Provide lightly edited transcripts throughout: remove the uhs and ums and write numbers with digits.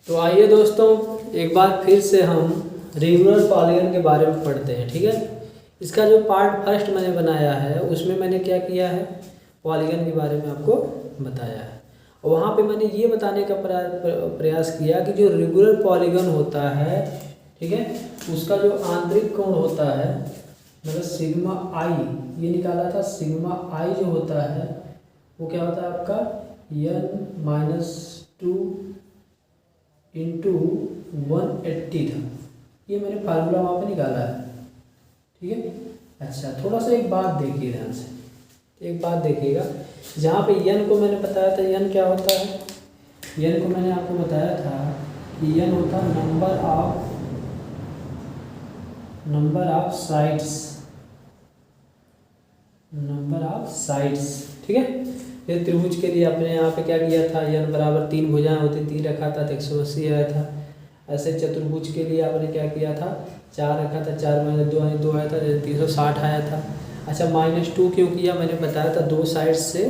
तो आइए दोस्तों, एक बार फिर से हम रेगुलर पॉलीगन के बारे में पढ़ते हैं। ठीक है, इसका जो पार्ट फर्स्ट मैंने बनाया है उसमें मैंने क्या किया है, पॉलीगन के बारे में आपको बताया है। और वहाँ पे मैंने ये बताने का प्रयास किया कि जो रेगुलर पॉलीगन होता है, ठीक है, उसका जो आंतरिक कोण होता है, मतलब सिग्मा आई, ये निकाला था। सिग्मा आई जो होता है वो क्या होता है आपका n-2 इंटू 180 था। ये मैंने फार्मूला वहाँ पे निकाला है। ठीक है, अच्छा थोड़ा सा एक बात देखिए ध्यान से, एक बात देखिएगा। जहाँ पे n को मैंने बताया था, n क्या होता है, n को मैंने आपको बताया था कि n होता है नंबर ऑफ साइड्स। ठीक है, ये त्रिभुज के लिए अपने यहाँ पे क्या किया था, n बराबर 3 भुजाएं होती, 3 रखा था तो 180 आया था। ऐसे चतुर्भुज के लिए आपने क्या किया था, 4 रखा था, 4 में 2 आया था, 360 आया था। अच्छा -2 क्यों किया, मैंने बताया था 2 साइड से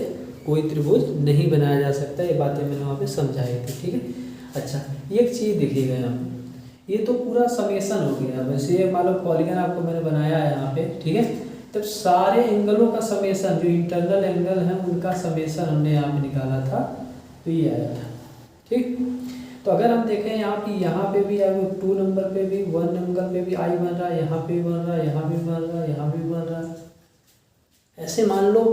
कोई त्रिभुज नहीं बनाया जा सकता, ये बातें मैंने वहाँ पे समझाई थी। ठीक है, अच्छा एक चीज़ देखिएगा यहाँ पे, ये तो पूरा समेसन हो गया। वैसे ये मान लो पॉलीगन आपको मैंने बनाया है यहाँ पे, ठीक है, तब सारे एंगलों का समेसन, जो इंटरनल एंगल हैं उनका समेसन हमने यहाँ पे निकाला था, तो ये आया था। ठीक, तो अगर हम देखें यहाँ की, यहाँ पे भी 2 नंबर पे भी 1 नंबर पे भी आई बन रहा है, यहाँ पे भी बन रहा है, यहाँ भी बन रहा है, यहाँ भी बन रहा है। ऐसे मान लो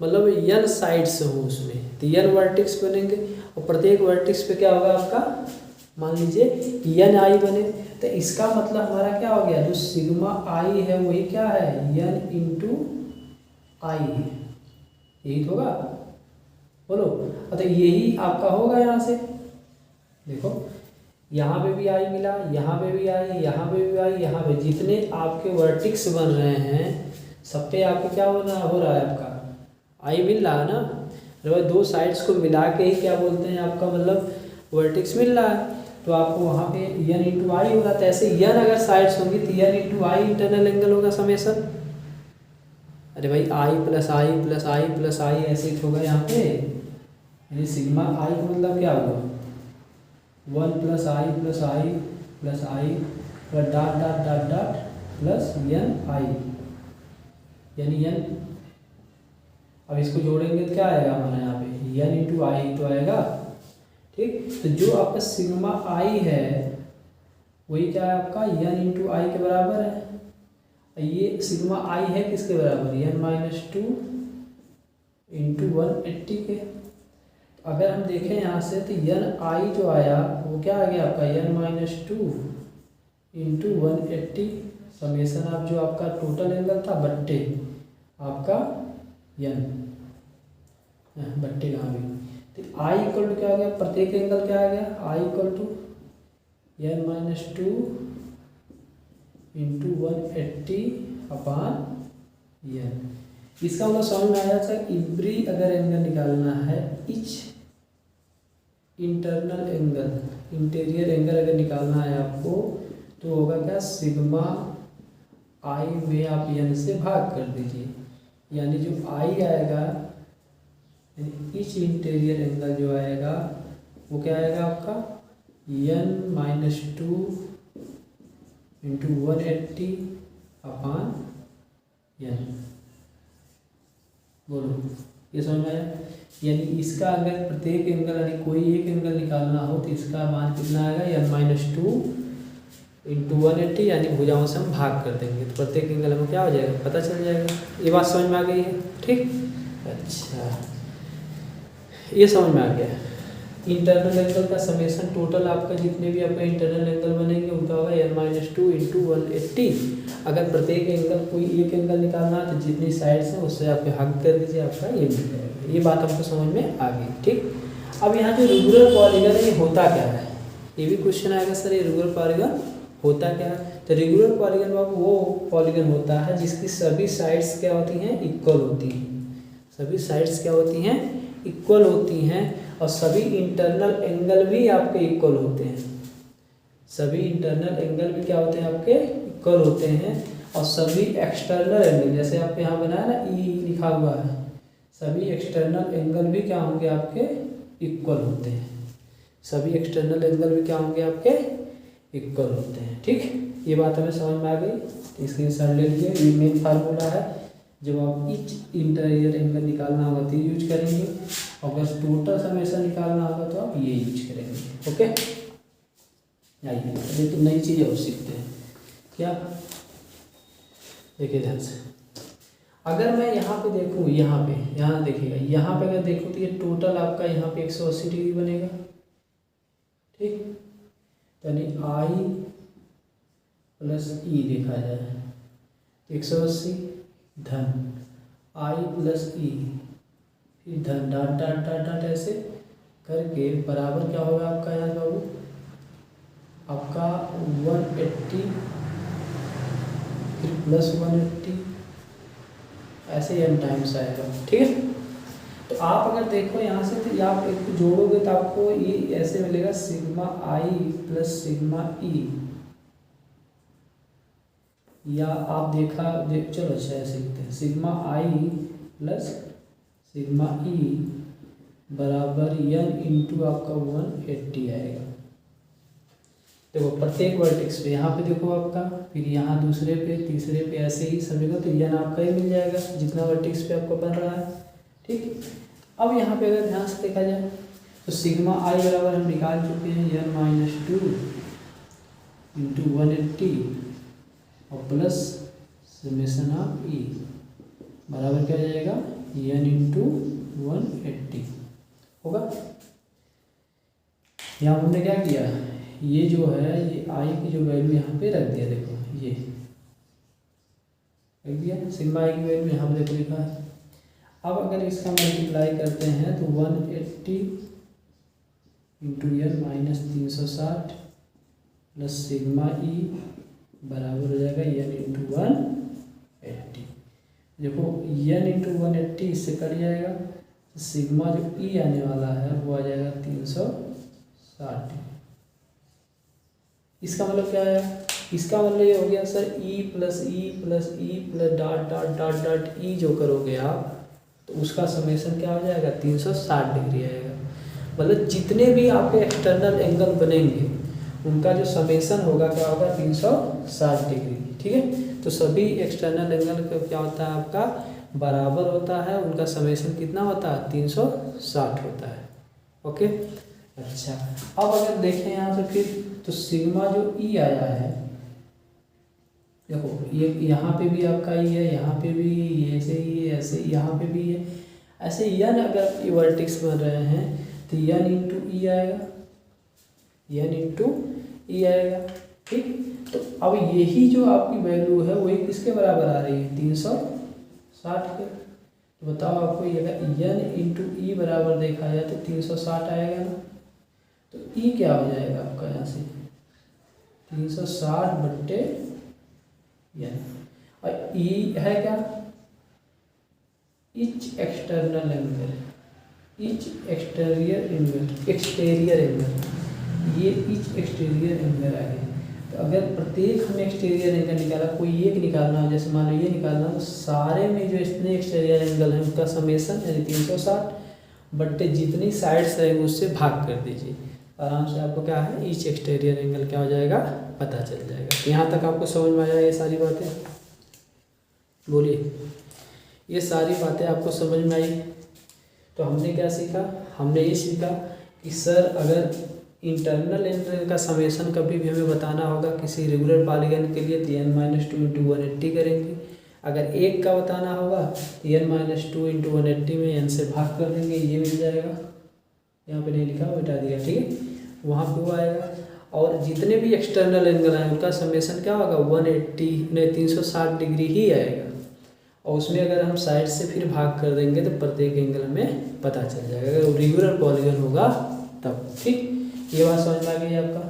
मतलब n साइड्स हो उसमें, तो n वर्टिक्स बनेंगे और प्रत्येक वर्टिक्स पे क्या होगा आपका, मान लीजिए n आई बने, तो इसका मतलब हमारा क्या हो गया, जो सिग्मा आई है वही क्या है, n इंटू आई है। यही तो होगा, बोलो। तो यही आपका होगा। यहाँ से देखो, यहाँ पे भी आई मिला, यहाँ पे भी आई, यहाँ पे भी आई, यहाँ पे जितने आपके वर्टिक्स बन रहे हैं सब पे आपके क्या हो रहा है, आपका आई मिल रहा है ना। अरे 2 साइड्स को मिला के ही क्या बोलते हैं आपका, मतलब वर्टिक्स मिल रहा है, तो आपको वहाँ पे n इंटू आई हो रहा था। ऐसे n अगर साइड्स होंगी तो n इंटू आई इंटरनल एंगल होगा समेसन। अरे भाई आई plus I plus I plus आई ऐसे ही होगा यहाँ पे, यानी सिग्मा आई का मतलब क्या होगा, 1 plus I plus I plus I plus dot dot dot dot plus n I, यानी n। अब इसको जोड़ेंगे तो क्या आएगा हमारे यहाँ पे, n इंटू आई तो आएगा। ठीक, तो जो आपका सिग्मा आई है वही क्या है आपका n इंटू आई के बराबर है। ये सिग्मा आई है किसके बराबर, n-2 इंटू 180 के। अगर हम देखें यहाँ से तो n आई जो आया वो क्या आ गया आपका, n-2 इंटू 180 समेसन आप जो आपका टोटल एंगल था बट्टे आपका n बट्टे कहाँ गई, तो आई इक्वल टू क्या आ गया, प्रत्येक एंगल क्या आ गया, I equal to n-2 into 180 upon n। इसका मतलब समझ में आया था, इवरी अगर एंगल निकालना है, etch internal angle, interior angle अगर निकालना है आपको, तो होगा क्या, सिग्मा आई में आप n से भाग कर दीजिए, यानी जो आई आएगा, इच इंटीरियर एंगल जो आएगा वो क्या आएगा आपका, n-2 इंटू 180 अपॉन n। बोलो, ये समझ में आया। यानी इसका अगर प्रत्येक एंगल, यानी कोई एक एंगल निकालना हो तो इसका मान कितना आएगा, n-2 इंटू 180, यानी भुजाओं से हम भाग कर देंगे तो प्रत्येक एंगल हमें क्या हो जाएगा, पता चल जाएगा। ये बात समझ में आ गई है। ठीक, अच्छा ये समझ में आ गया। इंटरनल एंगल का समेसन टोटल आपका जितने भी आपका इंटरनल एंगल बनेंगे उनका होगा n-2 इंटू 180। अगर प्रत्येक एंगल कोई एक एंगल निकालना है तो जितनी साइड्स हैं उससे आप भाग कर दीजिए, आपका ये मिल जाएगा। ये बात आपको समझ में आ गई। ठीक, अब यहाँ जो रेगुलर पॉलीगन है ये होता क्या है, ये भी क्वेश्चन आएगा सर, ये रेगुलर पॉलीगन होता क्या है। तो रेगुलर पॉलीगन वो पॉलीगन होता है जिसकी सभी साइड्स क्या होती हैं, इक्वल होती हैं। सभी साइड्स क्या होती हैं, इक्वल होती हैं, और सभी इंटरनल एंगल भी आपके इक्वल होते हैं। सभी इंटरनल एंगल भी क्या होते हैं, आपके इक्वल होते हैं। और सभी एक्सटर्नल एंगल, जैसे आपके यहाँ बनाया ना ई लिखा हुआ है, सभी एक्सटर्नल एंगल भी क्या होंगे, आपके इक्वल होते हैं। सभी एक्सटर्नल एंगल भी क्या होंगे आपके इक्वल होते हैं। ठीक, ये बात हमें समझ में आ गई। स्क्रीनशॉट ले लीजिए। ये मेन फार्मूला है, जब आप ईच इंटीरियर एंगल निकालना होगा तो यूज करेंगे, अगर टोटल समेशन निकालना होगा तो आप ये यूज करेंगे। ओके, आइए ये तो नई चीज़ और सीखते हैं। क्या, देखिए ध्यान से, अगर मैं यहाँ पे देखूँ, यहाँ देखिएगा, यहाँ पे अगर देखूँ तो ये टोटल आपका यहाँ पे 180 डिग्री बनेगा। ठीक, यानी आई प्लस ई देखा जाए 180 धन आई प्लस ई, फिर धन डाट डाट डाट डाट ऐसे करके बराबर क्या होगा आपका यहाँ बाबू, आपका 180 फिर प्लस 180 ऐसे एन टाइम्स आएगा। ठीक है, तो आप अगर देखो यहाँ से तो आप एक जोड़ोगे तो आपको ये ऐसे मिलेगा सिग्मा आई प्लस सिग्मा ई, या आप चलो अच्छा ऐसे लिखते हैं, सिग्मा आई प्लस सिग्मा ई बराबर एन इंटू आपका 180 आएगा। देखो प्रत्येक वर्टेक्स पे, यहाँ पे देखो आपका, फिर यहाँ दूसरे पे, तीसरे पे, ऐसे ही सभी को तो एन आपका ही मिल जाएगा जितना वर्टेक्स पे आपको बन रहा है। ठीक, अब यहाँ पे अगर ध्यान से देखा जाए तो सिग्मा आई बराबर हम निकाल चुके हैं n-2 इंटू 180 और प्लस समेशन ऑफ ई बराबर क्या हो जाएगा n इंटू 180 होगा। यहाँ हमने क्या किया, ये जो है ये आई की जो वैल्यू यहाँ पे रख दिया, देखो ये रख दिया, सिग्मा आई की वैल्यू यहाँ पे देखो लिखा है। अब अगर इसका मल्टीप्लाई करते हैं तो 180 into N minus 360 plus sigma E बराबर हो जाएगा एन इंटू 180। देखो एन इंटू 180 इससे कट जाएगा, तो सिग्मा जो ई आने वाला है वो आ जाएगा 360। इसका मतलब क्या है, इसका मतलब ये हो गया sir E plus E plus E plus dot dot dot dot E जो करोगे आप तो उसका समेशन क्या हो जाएगा 360 डिग्री आएगा। मतलब जितने भी आपके एक्सटर्नल एंगल बनेंगे उनका जो समेशन होगा क्या होगा 360 डिग्री। ठीक है, तो सभी एक्सटर्नल एंगल का क्या होता है आपका बराबर होता है, उनका समेशन कितना होता है 360 होता है। ओके, अच्छा अब अगर देखें यहाँ से फिर तो सिग्मा जो ई आया है, देखो ये यहाँ पे भी आपका ई है, यहाँ पे भी ऐसे ही है, ऐसे यहाँ पे भी है, ऐसे एन अगर वर्टेक्स बन रहे हैं तो एन इंटू ई आएगा, एन इंटू ई आएगा। ठीक, तो अब यही जो आपकी वैल्यू है वही किसके बराबर आ रही है 360 के। तो बताओ आपको ये अगर एन इंटू ई बराबर देखा जाए तो 360 आएगा ना, तो ई क्या हो जाएगा आपका यहाँ से 360 बट्टे एन, और ई है क्या etch external angle, etch exterior angle, ये इच एक्सटीरियर एंगल आ गया। तो अगर प्रत्येक हमें एक्सटीरियर एंगल निकाला, कोई एक निकालना हो, जैसे मान लो ये निकालना हो, तो सारे में जो इतने एक्सटीरियर एंगल हैं उनका समेशन यानी 360 बट्टे जितनी साइड्स रहेंगे उससे भाग कर दीजिए, आराम से आपको क्या है ईच एक्सटीरियर एंगल क्या हो जाएगा पता चल जाएगा। यहाँ तक आपको समझ में आया ये सारी बातें, बोलिए ये सारी बातें आपको समझ में आई। तो हमने क्या सीखा, हमने ये सीखा कि सर अगर इंटरनल एंगल का समेशन कभी भी हमें बताना होगा किसी रेगुलर पॉलीगन के लिए तो n-2 इंटू 180 करेंगे, अगर एक का बताना होगा तो n-2 इंटू 180 में n से भाग कर देंगे, ये मिल जाएगा, यहाँ पे नहीं लिखा बता दिया। ठीक है, वहाँ पे वो आएगा, और जितने भी एक्सटर्नल एंगल हैं उनका समेशन क्या होगा 180 नहीं 360 डिग्री ही आएगा, और उसमें अगर हम साइड से फिर भाग कर देंगे तो प्रत्येक एंगल में पता चल जाएगा, अगर रेगुलर पॉलीगन होगा तब। ठीक, ये बात समझ में आ गई आपका।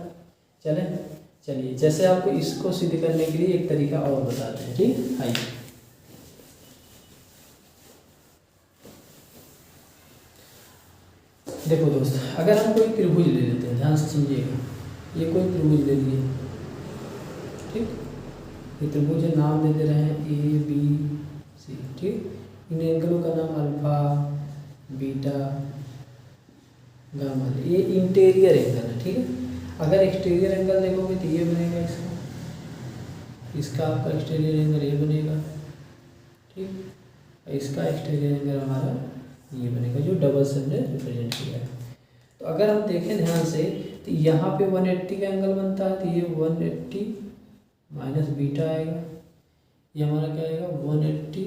चलिए जैसे आपको इसको सिद्ध करने के लिए एक तरीका और बताते हैं। ठीक, आइए देखो दोस्त, अगर हम कोई त्रिभुज ले लेते हैं, ध्यान से समझिएगा, ये कोई त्रिभुज ले लिए, ठीक, ये त्रिभुज नाम दे दे रहे हैं ए बी सी। ठीक, इन एंगलों का नाम अल्फा बीटा गामा, ये इंटीरियर एंगल है, ठीक है। अगर एक्सटीरियर एंगल देखोगे तो ये बनेगा इसका आपका एक्सटीरियर एंगल ये बनेगा, ठीक। इसका एक्सटीरियर एंगल हमारा ये बनेगा, जो डबल सन ने रिप्रेजेंट किया है। तो अगर हम देखें ध्यान से तो यहाँ पे 180 का एंगल बनता है, तो ये 180 माइनस बीटा आएगा, ये हमारा क्या आएगा 180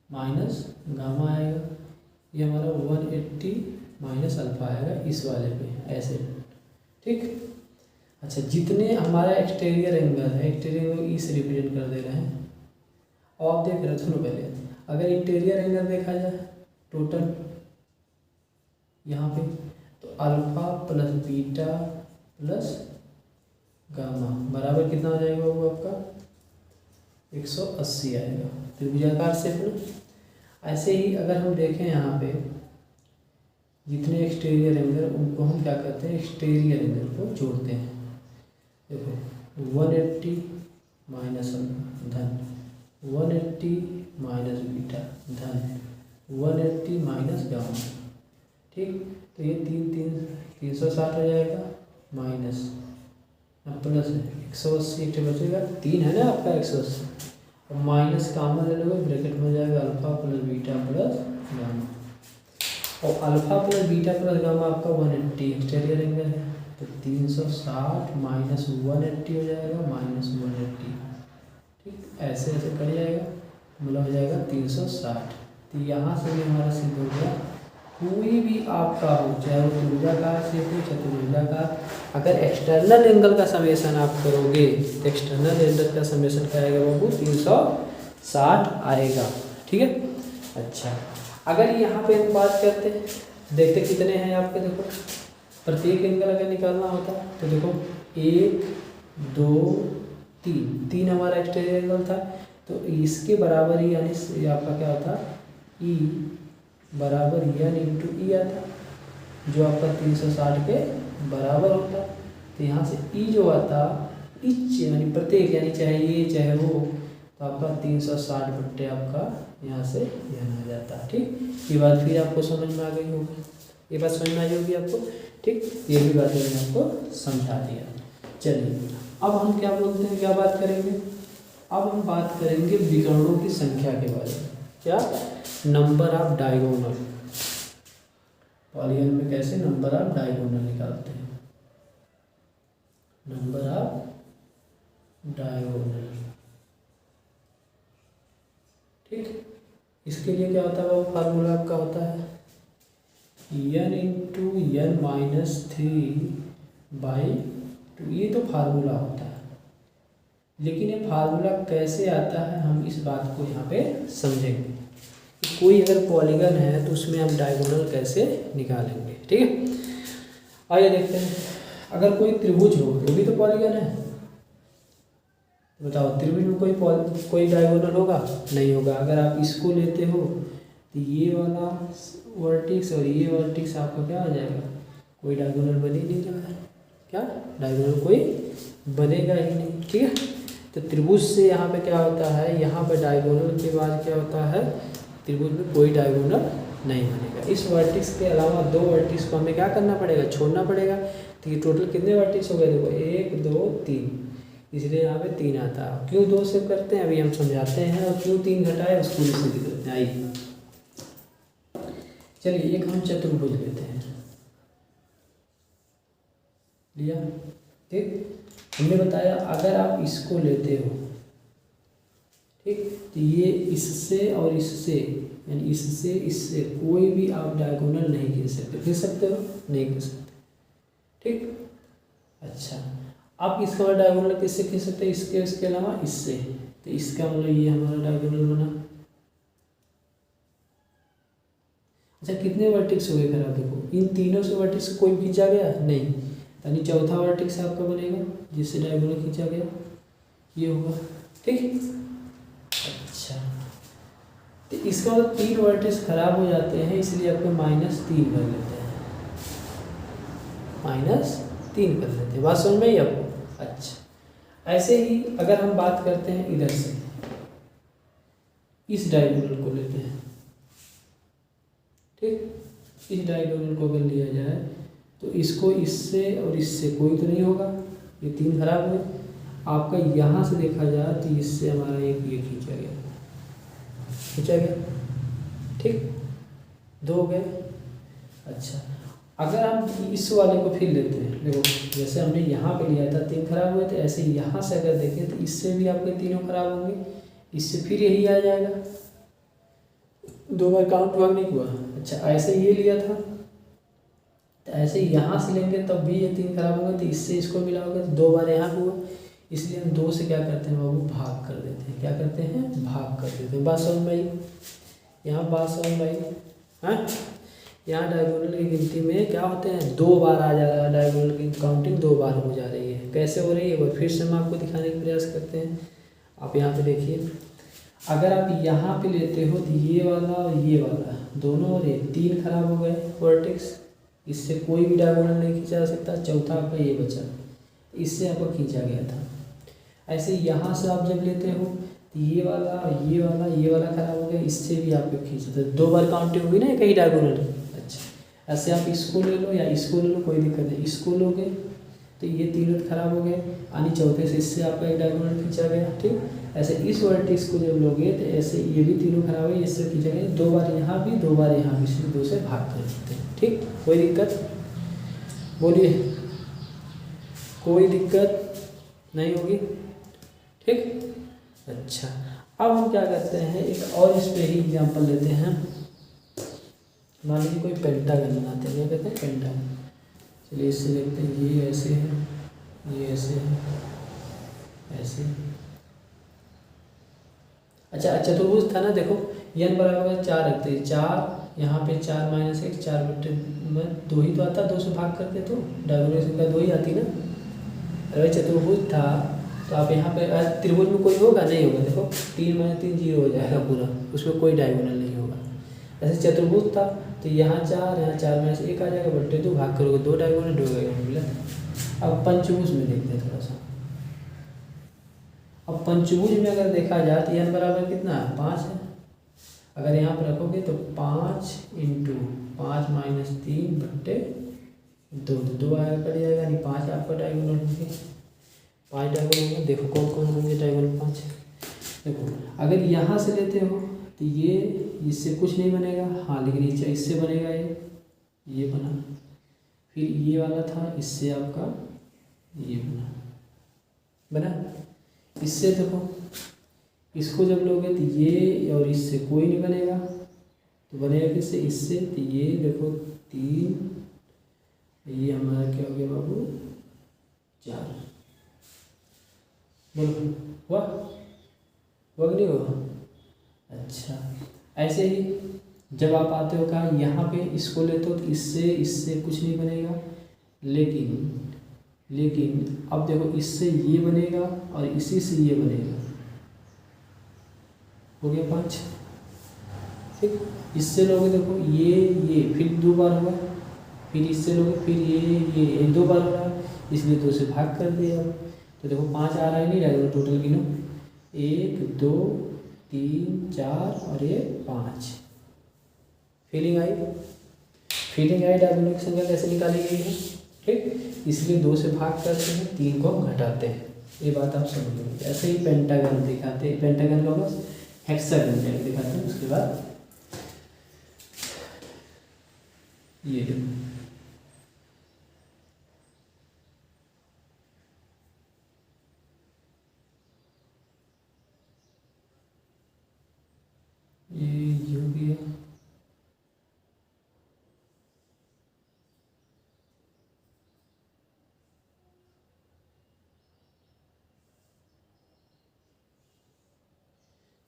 माइनस गामा आएगा, ये हमारा 180 माइनस अल्फा आएगा इस वाले पे, ऐसे, ठीक। अच्छा, जितने हमारा एक्सटीरियर एंगल है, एक्सटीरियर एंगल ई से रिप्रेजेंट कर दे रहे हैं। और आप देख रहे थे पहले, अगर इंटीरियर एंगल देखा जाए टोटल यहाँ पे, तो alpha plus beta plus gamma बराबर कितना हो जाएगा, वो आपका 180 आएगा, त्रिभुजाकार शेप में। ऐसे ही अगर हम देखें यहाँ पे जितने एक्सटीरियर एंगल, उनको हम क्या करते हैं, एक्सटीरियर एंगल को जोड़ते हैं। देखो 180 माइनस धन 180 माइनस बीटा धन 180 माइनस गामा, ठीक। तो ये 360 हो जाएगा, माइनस प्लस 180 एक बचेगा, 3 है ना आपका 180, और माइनस कामन ले लोगे, ब्रैकेट में हो जाएगा alpha plus beta plus gamma. और alpha plus beta plus gamma आपका 180 एक्सटीरियर एंगल है, तो 360 माइनस 180 हो जाएगा, माइनस 180, ठीक। ऐसे ऐसे कर जाएगा, मतलब हो जाएगा 360। तो यहाँ से भी हमारा सिद्ध हो गया, कोई भी आपका हो, चाहे वो त्रिभुजाकार शेप हो चतुर्भुजाकार, अगर एक्सटर्नल एंगल का समेशन आप करोगे तो एक्सटर्नल एंगल का समेशन क्या आएगा बाबू, 360 आएगा, ठीक है। अच्छा, अगर यहाँ पे हम बात करते हैं, देखते कितने हैं आपके, देखो प्रत्येक एंगल अगर निकालना होता तो देखो 1 2 3 हमारा एक्सटीरियर एंगल था, तो इसके बराबर ही, यानी आपका क्या होता, ई बराबर एन इंटू ई आता, जो आपका 360 के बराबर होता। तो यहाँ से ई जो आता, इच यानी प्रत्येक, यानी चाहे ये चाहे वो, तो आपका 360 बट्टे आपका यहाँ से एन आ जाता, ठीक। ये बात फिर आपको समझ में आ गई होगी, ये बात समझ में आ जाएगी आपको, ठीक। ये भी बात मैंने आपको समझा दिया। चलिए अब हम क्या बोलते हैं, क्या बात करेंगे, अब हम बात करेंगे विकर्णों की संख्या के बारे में। क्या, नंबर ऑफ डायगोनल, पॉलीगन में कैसे नंबर ऑफ डायगोनल निकालते हैं, नंबर ऑफ डायगोनल, ठीक। इसके लिए क्या होता है, वो फार्मूला आपका होता है n इंटू n माइनस 3/2, ये तो फार्मूला होता है। लेकिन ये फार्मूला कैसे आता है, हम इस बात को यहाँ पे समझेंगे। कोई अगर पॉलीगन है तो उसमें हम डायगोनल कैसे निकालेंगे, ठीक है। आइए देखते हैं, अगर कोई त्रिभुज हो, वो भी तो पॉलीगन है, बताओ त्रिभुज में कोई डायगोनल होगा, नहीं होगा। अगर आप इसको लेते हो तो ये वाला वर्टिक्स और ये वर्टिक्स आपका क्या हो जाएगा, कोई डायगोनल बन ही नहीं रहा है, क्या डायगोनल कोई बनेगा ही नहीं, ठीक है। तो त्रिभुज से यहाँ पे क्या होता है, यहाँ पे डायगोनल के बाद क्या होता है, त्रिभुज में कोई डायगोनल नहीं बनेगा। इस वर्टिक्स के अलावा 2 वर्टिक्स को हमें क्या करना पड़ेगा, छोड़ना पड़ेगा। तो ये टोटल कितने वर्टिक्स हो गए, देखो 1 2 3, इसलिए यहाँ पे 3 आता है। क्यों 2 से करते हैं अभी हम समझाते हैं, और क्यों 3 घटाए उसको भी सीधी करते हैं। आइए चलिए एक हम चतुर्भुज लेते हैं, लिया, ठीक। हमने बताया अगर आप इसको लेते हो, ठीक, तो ये इससे और इससे, यानी इससे इससे कोई भी आप डायगोनल नहीं खींच सकते, खींच सकते हो, नहीं खींच सकते, ठीक। अच्छा, आप इसका वाला डायगोनल किससे खींच सकते हैं, इसके अलावा इससे, तो इसका मतलब ये हमारा डायगोनल बना। अच्छा, कितने वर्टिक्स हो गए, खराब देखो, इन तीनों से वर्टिक्स कोई खींचा गया नहीं, यानी चौथा वर्टिक्स आपका बनेगा जिससे डायगोनल खींचा गया, ये होगा, ठीक। अच्छा, तो इसका मतलब 3 वर्टिक्स खराब हो जाते हैं, इसलिए आपको -3 कर लेते हैं, -3 कर लेते हैं। बात समझ में आई आपको। अच्छा, ऐसे ही अगर हम बात करते हैं इधर से, इस डायगोनल को लेते हैं, ठीक। इस डायगोनल को अगर लिया जाए इसको इससे और इससे कोई तो नहीं होगा, ये 3 खराब हुए। आपका यहाँ से देखा जाए तो इससे हमारा एक ये खींचा गया, ठीक, 2 हो गए। अच्छा, अगर हम इस वाले को फिर लेते हैं, देखो जैसे हमने यहाँ पे लिया था 3 खराब हुए थे, ऐसे यहाँ से अगर देखें तो इससे भी आपके तीनों खराब होंगे, इससे फिर यही आ जाएगा, 2 बार काउंट हुआ नहीं हुआ। अच्छा, ऐसे ये लिया था तो ऐसे यहाँ से लेंगे तब भी ये 3 खराब होगा, तो इससे इसको मिला होगा तो 2 बार यहाँ हुआ, इसलिए हम 2 से क्या करते हैं बाबू, भाग कर देते हैं। क्या करते हैं, भाग कर देते हैं। बात समझ में आई, यहाँ बात समझ में आई। हाँ, यहाँ डायगोनल की गिनती में क्या होते हैं, 2 बार आ जा रहा है, डायगोनल की काउंटिंग 2 बार हो जा रही है। कैसे हो रही है, एक बार फिर से हम आपको दिखाने का प्रयास करते हैं। आप यहाँ पे देखिए, अगर आप यहाँ पे लेते हो तो ये वाला और ये वाला दोनों और ये 3 खराब हो गए वर्टेक्स, इससे कोई भी डायगोनल नहीं खींचा जा सकता। चौथा आपका ये बचा, इससे आपका खींचा गया था। ऐसे यहाँ से आप जब लेते हो तो ये वाला और ये वाला खराब हो गया, इससे भी आपको खींचा था, 2 बार काउंटिंग हुई ना कहीं डायगोनल। अच्छा, ऐसे आप इसको ले लो या इसको ले लो, कोई दिक्कत नहीं। इसको लोगे तो ये तीनों खराब हो गए, यानी चौथे से इससे आपका एक डायगोनल खींचा गया, ठीक। ऐसे इस वर्टेक्स को जब लोगे तो ऐसे ये भी तीनों खराब है, इससे खींचा गया, 2 बार यहाँ भी 2 बार यहाँ भी, इसलिए 2 से भाग कर देते हैं, ठीक। कोई दिक्कत, बोलिए, कोई दिक्कत नहीं होगी, ठीक। अच्छा, अब हम क्या करते हैं, एक और इस पे ही एग्जाम्पल लेते हैं। मान लीजिए कोई पेंटागन बनाते हैं, क्या कहते हैं, पेंटागन। चलिए इससे देखते हैं, ये ऐसे है, ये ऐसे है, ऐसे। अच्छा, चतुर्भुज था ना, देखो n बराबर 4 रखते हैं, 4 यहाँ पे 4 - 1, 4 बटे में 2 ही तो आता, 2 से भाग करते तो डायगोनल संख्या 2 ही आती ना। अरे चतुर्भुज था तो आप यहाँ पे त्रिभुज में कोई होगा नहीं होगा, देखो 3 - 3 0 हो जाएगा पूरा, उसमें कोई डायगोनल नहीं होगा। ऐसे चतुर्भुज था तो यहाँ 4 में से 1 आ जाएगा, बट्टे 2 भाग करोगे, 2 डायगोनल मिला। अब पंचभुज में देखते हैं थोड़ा सा। अब पंचभुज में अगर देखा जाए तो n बराबर कितना है, 5 है। अगर यहाँ पर रखोगे तो 5 × 5 - 3 बट्टे 2, 2 आया कट जाएगा, यानी 5 आपका डायगोनल होंगे। 5 डायगोनल होंगे, देखो कौन कौन होंगे डायगोनल 5। देखो अगर यहाँ से लेते हो तो ये इससे कुछ नहीं बनेगा, हाँ, लेकिन इससे बनेगा, ये बना। फिर ये वाला था, इससे आपका ये बना। इससे देखो, इसको जब लोगे तो ये और इससे कोई नहीं बनेगा, तो बनेगा किससे, इससे। तो ये देखो 3, ये हमारा क्या हो गया बाबू, 4। बोलो हुआ नहीं हुआ। अच्छा, ऐसे ही जब आप आते हो कहा यहाँ पे इसको लेते हो तो इससे कुछ नहीं बनेगा, लेकिन अब देखो इससे ये बनेगा और इसी से ये बनेगा, हो गया 5, ठीक। इससे लोगे देखो ये फिर 2 बार हुआ, फिर इससे लोगे फिर ये 2 बार हो रहा है, इसलिए 2 से भाग कर दिया। तो देखो 5 आ रहा है, नहीं रहेगा, टोटल गिनो, 1 2 3 4 और ये 5। फीलिंग आई डायगोनल की संख्या कैसे निकाली गई है, ठीक। इसलिए 2 से भाग करते हैं, 3 को घटाते हैं, ये बात आप समझ लीजिए। ऐसे ही पेंटागन दिखाते हैं, पेंटागन को बस हेक्सागन दिखाते हैं। उसके बाद ये देखो, ये हो गया,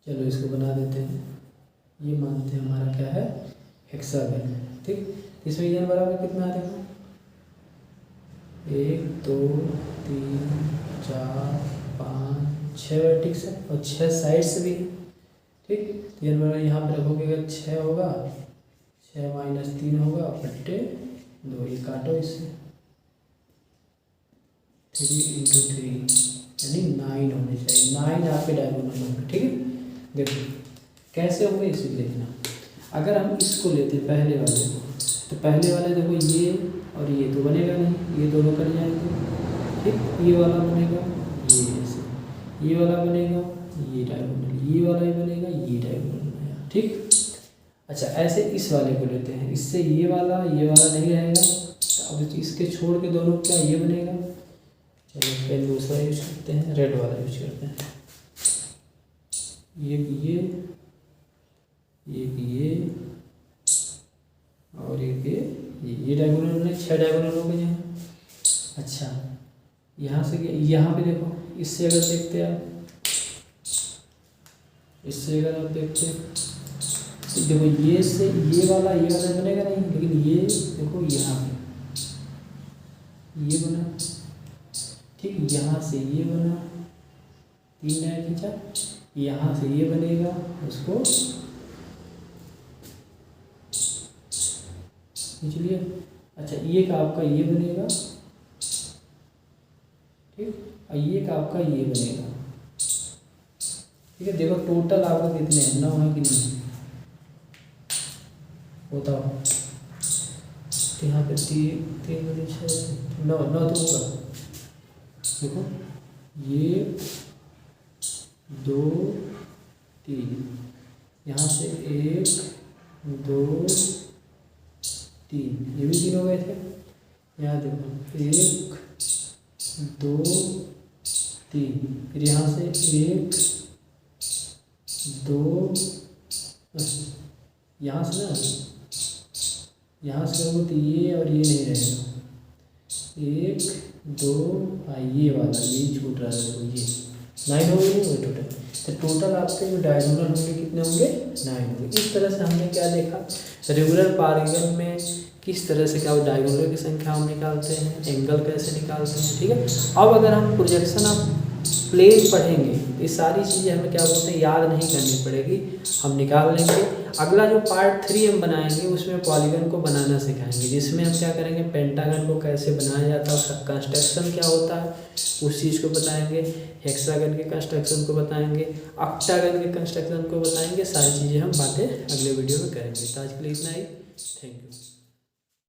चलो इसको बना देते हैं। ये मानते हैं हमारा क्या है, हेक्सागन, ठीक। इसमें n बराबर कितना आ जाएगा, 1 2 3 4 5 6 वर्टेक्स है और 6 साइड्स भी है, ठीक। तो n बराबर यहाँ पर रखोगे अगर 6 होगा, 6 - 3 होगा बट्टे 2, ये काटो इससे, 3 × 3 यानी 9 होने चाहिए, 9 आपके डायगोनल होंगे, ठीक है। देखो कैसे होंगे इसे देखना। अगर हम इसको लेते हैं पहले वाले को, तो पहले वाले देखो ये और ये तो बनेगा ये वाला बनेगा, ये ऐसे, ये वाला बनेगा, ये डायगोनल, ये वाला ही बनेगा, ये डायगोनल बनेगा। ठीक, अच्छा ऐसे इस वाले को लेते हैं, इससे ये वाला नहीं रहेगा, तो अब इसके छोड़ के दोनों क्या ये बनेगा। चलो पेन दूसरा यूज करते हैं, रेड वाला यूज करते हैं। ये और ये डायगोनल बने, 6 डायगोनल हो गए यहाँ। अच्छा यहाँ से यहाँ पे देखो, इससे अगर देखते हैं आप, इससे अगर आप देखते हैं तो देखो ये से ये वाला बनेगा नहीं, लेकिन ये देखो यहाँ पे ये बना। ठीक, यहाँ से ये बना, 3 नया खींचा, यहाँ से ये बनेगा, उसको खींच लिया। अच्छा ये का आपका ये बनेगा, ठीक, और ये का आपका ये बनेगा। ठीक है, देखो टोटल आपका कितने हैं, 9 है कि नहीं बताओ। तो यहाँ पे 3 बजे 6 9 तो होगा। देखो ये 2 3, यहाँ से 1 2 3, ये भी 3 हो गए थे। यहाँ देखो 1 2 3, फिर यहाँ से 1 2, यहाँ से ना, यहाँ से करोगे तो ये और ये नहीं रहेगा, 1 2, ये वाला ये छूट रहा है, ये 9 हो गए वो टोटल। तो टोटल आपके जो डायगोनल होंगे कितने होंगे, 9 होंगे। इस तरह से हमने क्या देखा, रेगुलर पारीगन में किस तरह से क्या डायगोनल की संख्या हम निकालते हैं, एंगल कैसे निकालते हैं। ठीक है, अब अगर हम प्रोजेक्शन ऑफ प्लेन पढ़ेंगे तो ये सारी चीज़ें हमें क्या बोलते हैं, याद नहीं करनी पड़ेगी, हम निकाल लेंगे। अगला जो पार्ट 3 हम बनाएंगे उसमें पॉलीगन को बनाना सिखाएंगे, जिसमें हम क्या करेंगे, पेंटागन को कैसे बनाया जाता है, उसका कंस्ट्रक्शन क्या होता है उस चीज़ को बताएंगे, हेक्सागन के कंस्ट्रक्शन को बताएंगे, ऑक्टागन के कंस्ट्रक्शन को बताएंगे। सारी चीज़ें हम बातें अगले वीडियो में करेंगे। तो आज के लिए इतना ही, थैंक यू।